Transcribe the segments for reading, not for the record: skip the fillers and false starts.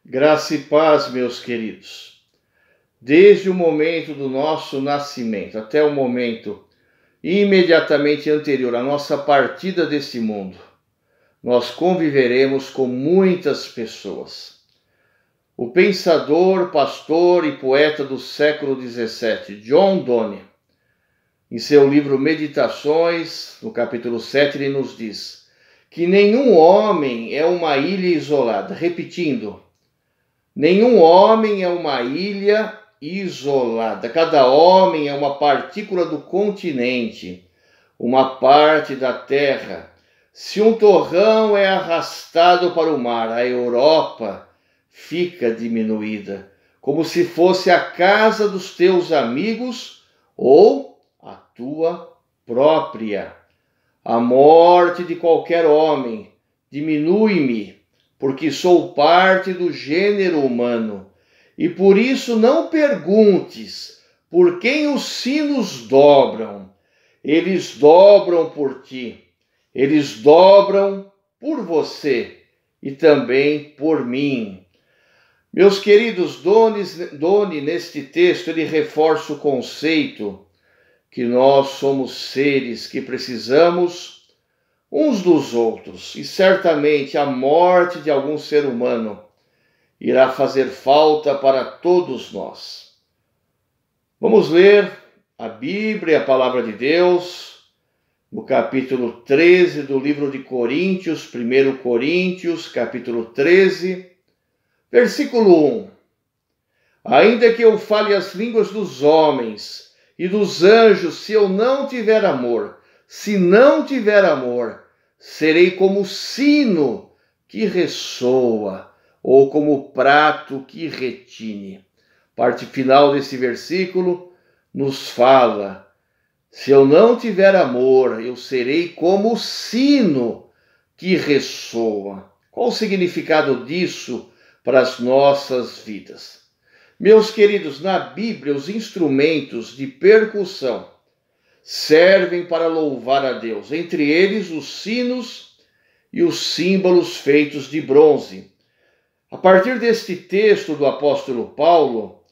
Graça e paz, meus queridos. Desde o momento do nosso nascimento até o momento imediatamente anterior à nossa partida deste mundo, nós conviveremos com muitas pessoas. O pensador, pastor e poeta do século XVII, John Donne, em seu livro Meditações, no capítulo 7, ele nos diz que nenhum homem é uma ilha isolada. Repetindo, nenhum homem é uma ilha isolada. Cada homem é uma partícula do continente, uma parte da terra. Se um torrão é arrastado para o mar, a Europa fica diminuída, como se fosse a casa dos teus amigos ou a tua própria. A morte de qualquer homem diminui-me, porque sou parte do gênero humano. E por isso não perguntes por quem os sinos dobram. Eles dobram por ti. Eles dobram por você e também por mim. Meus queridos, Donne, neste texto, ele reforça o conceito que nós somos seres que precisamos uns dos outros, e certamente a morte de algum ser humano irá fazer falta para todos nós. Vamos ler a Bíblia, a Palavra de Deus, no capítulo 13 do livro de Coríntios, 1 Coríntios, capítulo 13, versículo 1. Ainda que eu fale as línguas dos homens e dos anjos, se eu não tiver amor, se não tiver amor, serei como sino que ressoa, ou como prato que retine. Parte final desse versículo nos fala: se eu não tiver amor, eu serei como sino que ressoa. Qual o significado disso para as nossas vidas? Meus queridos, na Bíblia, os instrumentos de percussão servem para louvar a Deus, entre eles os sinos e os símbolos feitos de bronze. A partir deste texto do apóstolo Paulo,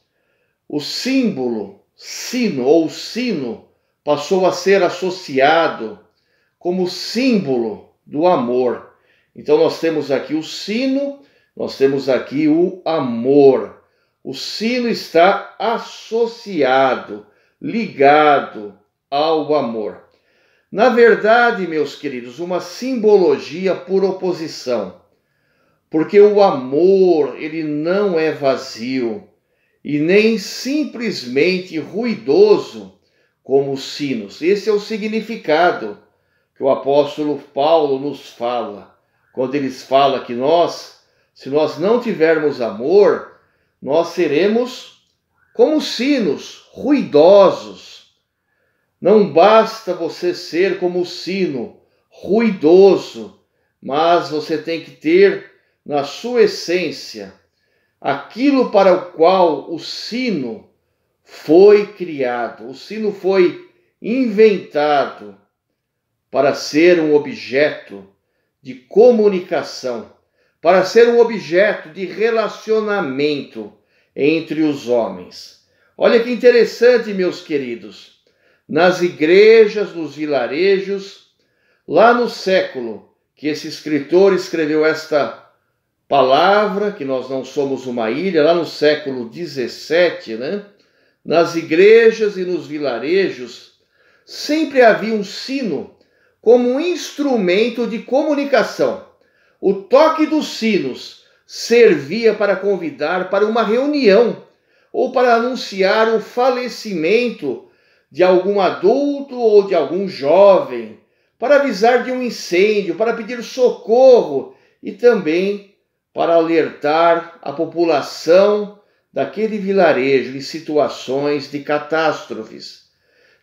o símbolo, sino ou sino, passou a ser associado como símbolo do amor. Então nós temos aqui o sino, nós temos aqui o amor. O sino está associado, ligado ao amor. Na verdade, meus queridos, uma simbologia por oposição, porque o amor, ele não é vazio e nem simplesmente ruidoso como os sinos. Esse é o significado que o apóstolo Paulo nos fala, quando ele fala que se nós não tivermos amor, nós seremos como sinos, ruidosos. Não basta você ser como o sino, ruidoso, mas você tem que ter na sua essência aquilo para o qual o sino foi criado. O sino foi inventado para ser um objeto de comunicação, para ser um objeto de relacionamento entre os homens. Olha que interessante, meus queridos. Nas igrejas, nos vilarejos, lá no século que esse escritor escreveu esta palavra, que nós não somos uma ilha, lá no século XVII, né? Nas igrejas e nos vilarejos, sempre havia um sino como um instrumento de comunicação. O toque dos sinos servia para convidar para uma reunião ou para anunciar o falecimento de algum adulto ou de algum jovem, para avisar de um incêndio, para pedir socorro e também para alertar a população daquele vilarejo em situações de catástrofes.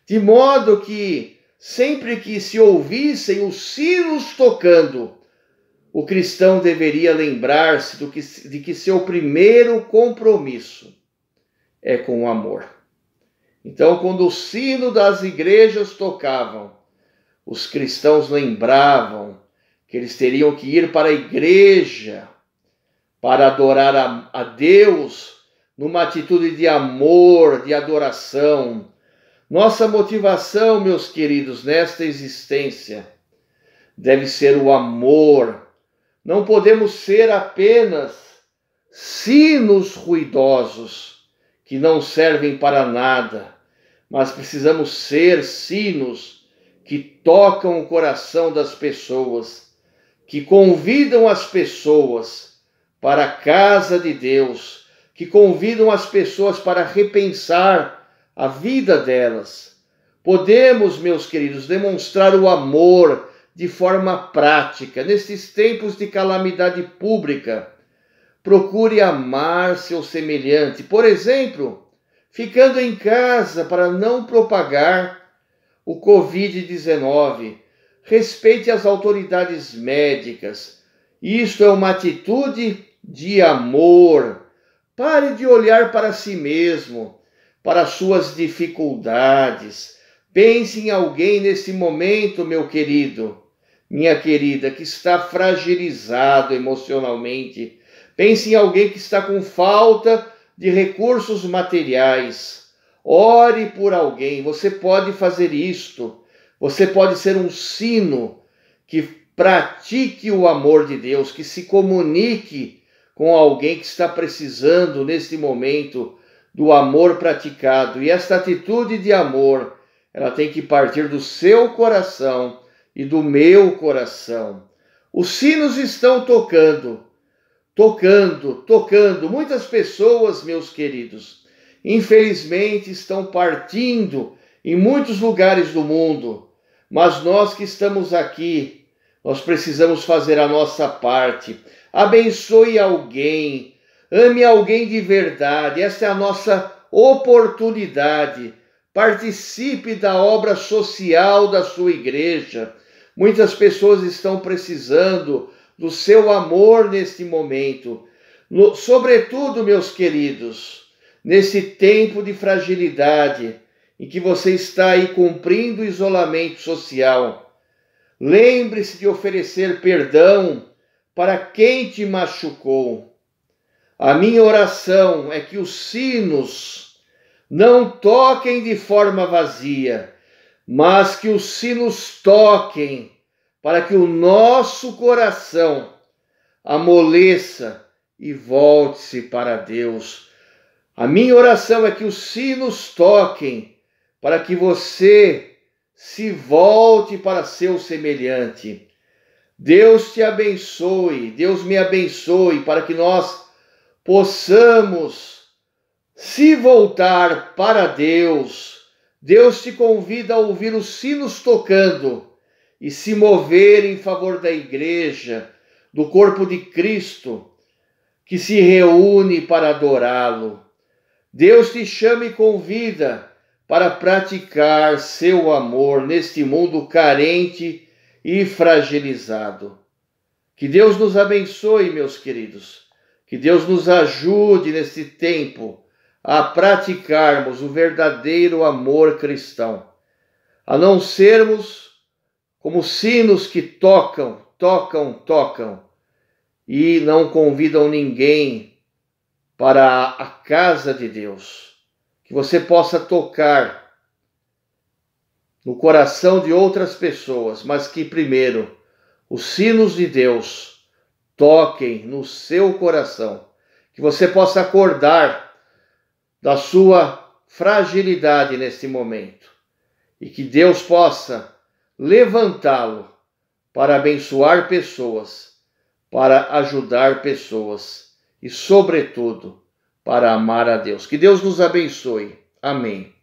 De modo que, sempre que se ouvissem os sinos tocando, o cristão deveria lembrar-se de que seu primeiro compromisso é com o amor. Então, quando o sino das igrejas tocavam, os cristãos lembravam que eles teriam que ir para a igreja para adorar a Deus numa atitude de amor, de adoração. Nossa motivação, meus queridos, nesta existência deve ser o amor. Não podemos ser apenas sinos ruidosos que não servem para nada, mas precisamos ser sinos que tocam o coração das pessoas, que convidam as pessoas para a casa de Deus, que convidam as pessoas para repensar a vida delas. Podemos, meus queridos, demonstrar o amor de forma prática. Nesses tempos de calamidade pública, procure amar seu semelhante. Por exemplo, ficando em casa para não propagar o Covid-19. Respeite as autoridades médicas. Isto é uma atitude de amor. Pare de olhar para si mesmo, para suas dificuldades. Pense em alguém nesse momento, meu querido, minha querida, que está fragilizado emocionalmente. Pense em alguém que está com falta de recursos materiais. Ore por alguém. Você pode fazer isto. Você pode ser um sino que pratique o amor de Deus, que se comunique com alguém que está precisando nesse momento do amor praticado. E esta atitude de amor, ela tem que partir do seu coração e do meu coração. Os sinos estão tocando. Muitas pessoas, meus queridos, infelizmente estão partindo em muitos lugares do mundo. Mas nós que estamos aqui, nós precisamos fazer a nossa parte. Abençoe alguém, ame alguém de verdade. Essa é a nossa oportunidade. Participe da obra social da sua igreja. Muitas pessoas estão precisando do seu amor neste momento. Sobretudo, meus queridos, nesse tempo de fragilidade, em que você está aí cumprindo o isolamento social, lembre-se de oferecer perdão para quem te machucou. A minha oração é que os sinos não toquem de forma vazia, mas que os sinos toquem para que o nosso coração amoleça e volte-se para Deus. A minha oração é que os sinos toquem para que você se volte para seu semelhante. Deus te abençoe, Deus me abençoe, para que nós possamos se voltar para Deus. Deus te convida a ouvir os sinos tocando e se mover em favor da igreja, do corpo de Cristo, que se reúne para adorá-lo. Deus te chama e convida para praticar seu amor neste mundo carente e fragilizado. Que Deus nos abençoe, meus queridos. Que Deus nos ajude nesse tempo a praticarmos o verdadeiro amor cristão, a não sermos como sinos que tocam e não convidam ninguém para a casa de Deus. Que você possa tocar no coração de outras pessoas, mas que primeiro os sinos de Deus toquem no seu coração. Que você possa acordar da sua fragilidade neste momento e que Deus possa levantá-lo para abençoar pessoas, para ajudar pessoas e, sobretudo, para amar a Deus. Que Deus nos abençoe. Amém.